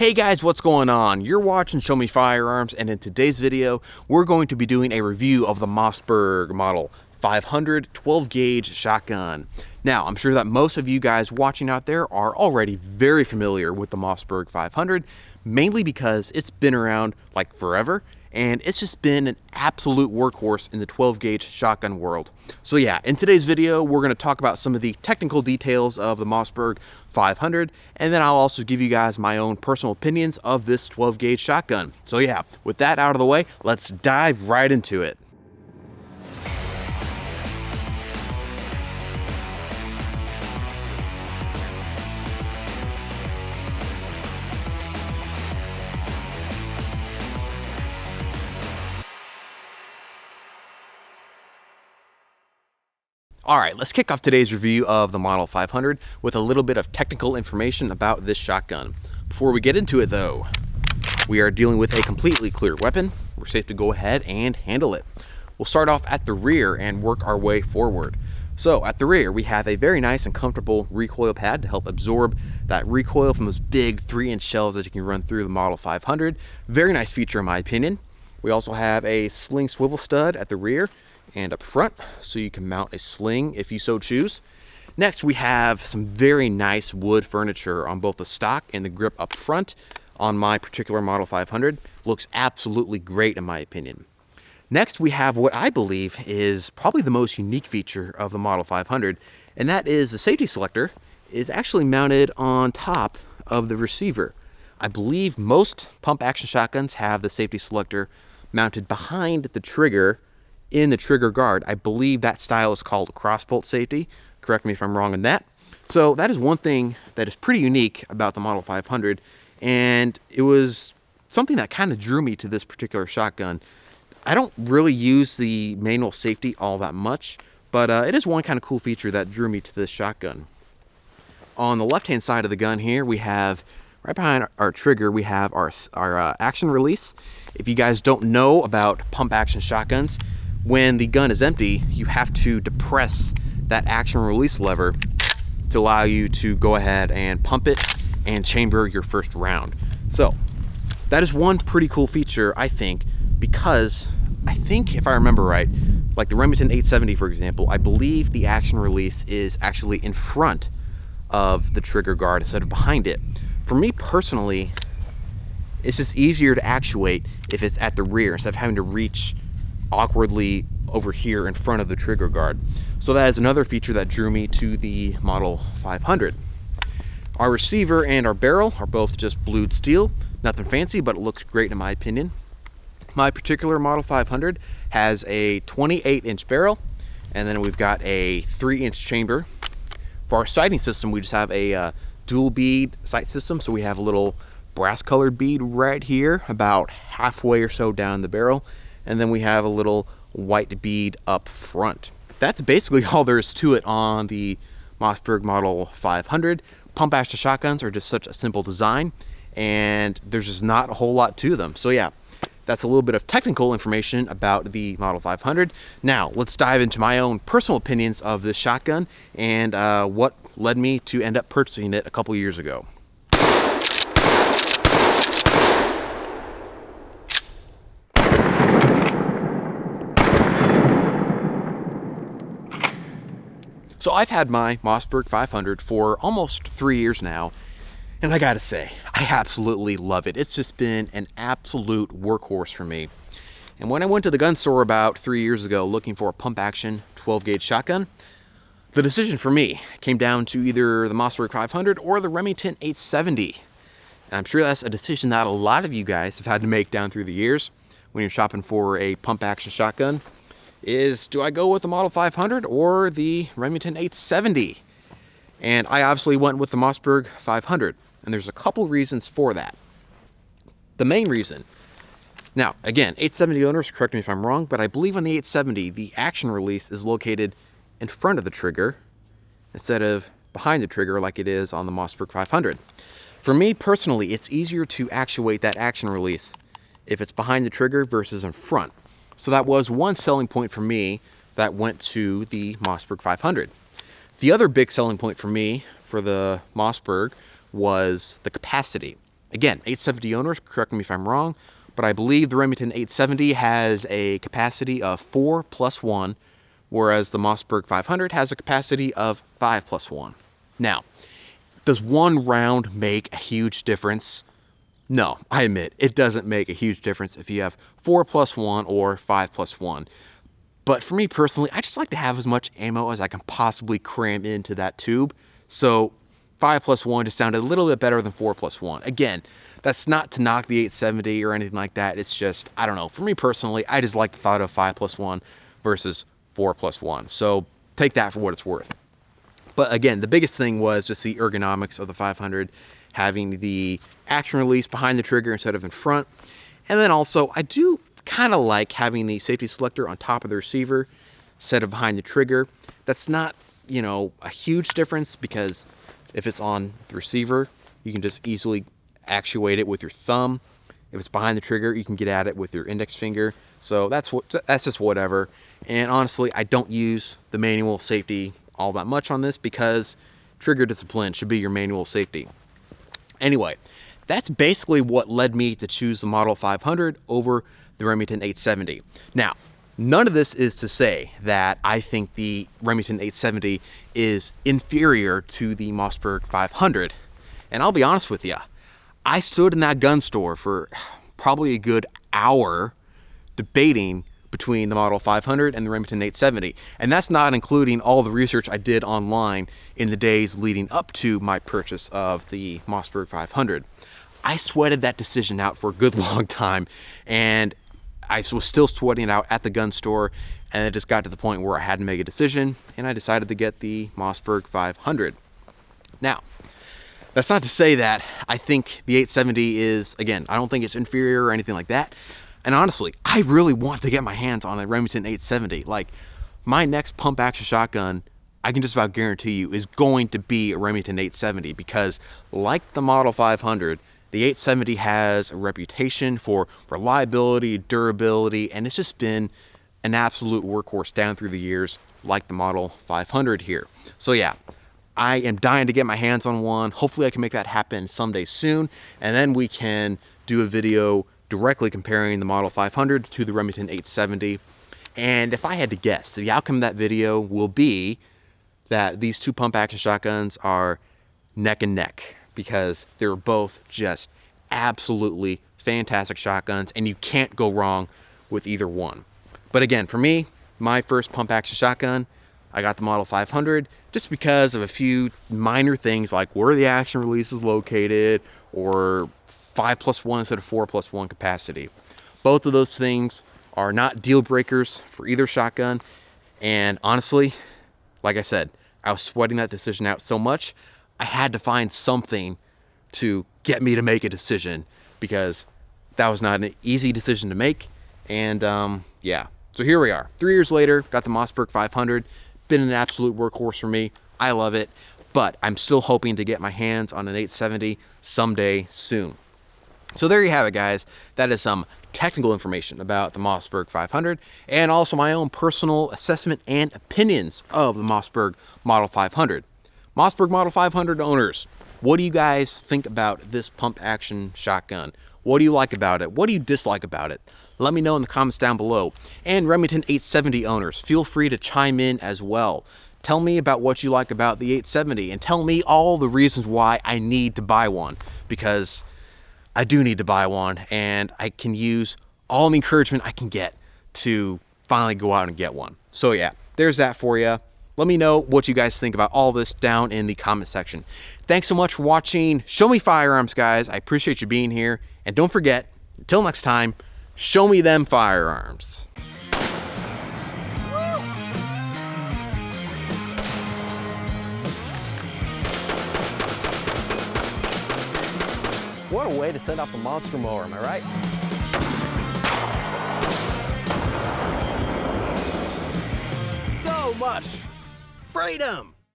Hey guys, what's going on? You're watching Show Me Firearms, and in today's video, we're going to be doing a review of the Mossberg Model 500 12 gauge shotgun. Now, I'm sure that most of you guys watching out there are already very familiar with the Mossberg 500, mainly because it's been around like forever, and it's just been an absolute workhorse in the 12 gauge shotgun world. So yeah, in today's video, we're going to talk about some of the technical details of the Mossberg 500, and then I'll also give you guys my own personal opinions of this 12 gauge shotgun. So yeah, with that out of the way, let's dive right into it. Alright, let's kick off today's review of the Model 500 with a little bit of technical information about this shotgun. Before we get into it though, we are dealing with a completely clear weapon. We're safe to go ahead and handle it. We'll start off at the rear and work our way forward. So at the rear, we have a very nice and comfortable recoil pad to help absorb that recoil from those big 3-inch shells that you can run through the Model 500. Very nice feature in my opinion. We also have a sling swivel stud at the rear and up front, so you can mount a sling if you so choose. Next, we have some very nice wood furniture on both the stock and the grip up front on my particular Model 500. Looks absolutely great in my opinion. Next, we have what I believe is probably the most unique feature of the Model 500, and that is the safety selector is actually mounted on top of the receiver. I believe most pump action shotguns have the safety selector mounted behind the trigger in the trigger guard. I believe that style is called cross bolt safety. Correct me if I'm wrong on that. So that is one thing that is pretty unique about the Model 500, and it was something that kind of drew me to this particular shotgun. I don't really use the manual safety all that much, but it is one kind of cool feature that drew me to this shotgun. On the left hand side of the gun here, we have right behind our trigger, we have our action release. If you guys don't know about pump action shotguns, when the gun is empty, you have to depress that action release lever to allow you to go ahead and pump it and chamber your first round. So that is one pretty cool feature, I think, because I think if I remember right, like the Remington 870 for example, I believe the action release is actually in front of the trigger guard instead of behind it. For me personally, it's just easier to actuate if it's at the rear instead of having to reach awkwardly over here in front of the trigger guard. So that is another feature that drew me to the Model 500. Our receiver and our barrel are both just blued steel. Nothing fancy, but it looks great in my opinion. My particular Model 500 has a 28-inch barrel, and then we've got a 3-inch chamber. For our sighting system, we just have a dual bead sight system, so we have a little brass colored bead right here about halfway or so down the barrel, and then we have a little white bead up front. That's basically all there is to it on the Mossberg Model 500. Pump action shotguns are just such a simple design, and there's just not a whole lot to them. So yeah, that's a little bit of technical information about the Model 500. Now, let's dive into my own personal opinions of this shotgun and what led me to end up purchasing it a couple years ago. So I've had my Mossberg 500 for almost 3 years now, and I gotta say, I absolutely love it. It's just been an absolute workhorse for me. And when I went to the gun store about 3 years ago looking for a pump action 12 gauge shotgun, the decision for me came down to either the Mossberg 500 or the Remington 870. And I'm sure that's a decision that a lot of you guys have had to make down through the years when you're shopping for a pump action shotgun. Is, do I go with the Model 500 or the Remington 870? And I obviously went with the Mossberg 500, and there's a couple reasons for that. The main reason, now again, 870 owners, correct me if I'm wrong, but I believe on the 870, the action release is located in front of the trigger instead of behind the trigger like it is on the Mossberg 500. For me personally, it's easier to actuate that action release if it's behind the trigger versus in front. So that was one selling point for me that went to the Mossberg 500. The other big selling point for me for the Mossberg was the capacity. Again, 870 owners, correct me if I'm wrong, but I believe the Remington 870 has a capacity of 4+1, whereas the Mossberg 500 has a capacity of 5+1. Now, does one round make a huge difference? No, I admit, it doesn't make a huge difference if you have 4+1 or 5+1. But for me personally, I just like to have as much ammo as I can possibly cram into that tube. So 5+1 just sounded a little bit better than 4+1. Again, that's not to knock the 870 or anything like that. It's just, I don't know. For me personally, I just like the thought of 5+1 versus 4+1. So take that for what it's worth. But again, the biggest thing was just the ergonomics of the 500, having the action release behind the trigger instead of in front. And then also, I do kind of like having the safety selector on top of the receiver instead of behind the trigger. That's not, you know, a huge difference, because if it's on the receiver, you can just easily actuate it with your thumb. If it's behind the trigger, you can get at it with your index finger. So that's just whatever. And honestly, I don't use the manual safety all that much on this, because trigger discipline should be your manual safety. Anyway, that's basically what led me to choose the Model 500 over the Remington 870. Now, none of this is to say that I think the Remington 870 is inferior to the Mossberg 500. And I'll be honest with you, I stood in that gun store for probably a good hour debating between the Model 500 and the Remington 870. And that's not including all the research I did online in the days leading up to my purchase of the Mossberg 500. I sweated that decision out for a good long time, and I was still sweating it out at the gun store, and it just got to the point where I had to make a decision, and I decided to get the Mossberg 500. Now, that's not to say that I think the 870 is, again, I don't think it's inferior or anything like that. And honestly, I really want to get my hands on a Remington 870. Like, my next pump action shotgun, I can just about guarantee you, is going to be a Remington 870, because like the Model 500, the 870 has a reputation for reliability, durability, and it's just been an absolute workhorse down through the years, like the Model 500 here. So yeah, I am dying to get my hands on one. Hopefully I can make that happen someday soon, and then we can do a video directly comparing the Model 500 to the Remington 870. And if I had to guess, the outcome of that video will be that these two pump action shotguns are neck and neck, because they're both just absolutely fantastic shotguns, and you can't go wrong with either one. But again, for me, my first pump action shotgun, I got the Model 500 just because of a few minor things, like where the action release is located, or 5+1 instead of 4+1 capacity. Both of those things are not deal breakers for either shotgun. And honestly, like I said, I was sweating that decision out so much, I had to find something to get me to make a decision, because that was not an easy decision to make. And yeah, so here we are. 3 years later, got the Mossberg 500. Been an absolute workhorse for me. I love it, but I'm still hoping to get my hands on an 870 someday soon. So there you have it, guys. That is some technical information about the Mossberg 500, and also my own personal assessment and opinions of the Mossberg Model 500. Mossberg Model 500 owners, what do you guys think about this pump action shotgun? What do you like about it? What do you dislike about it? Let me know in the comments down below. And Remington 870 owners, feel free to chime in as well. Tell me about what you like about the 870, and tell me all the reasons why I need to buy one, because I do need to buy one, and I can use all the encouragement I can get to finally go out and get one. So yeah, there's that for you. Let me know what you guys think about all this down in the comment section. Thanks so much for watching. Show me firearms, guys. I appreciate you being here. And don't forget, until next time, show me them firearms. What a way to set off a monster mower, am I right? So much freedom!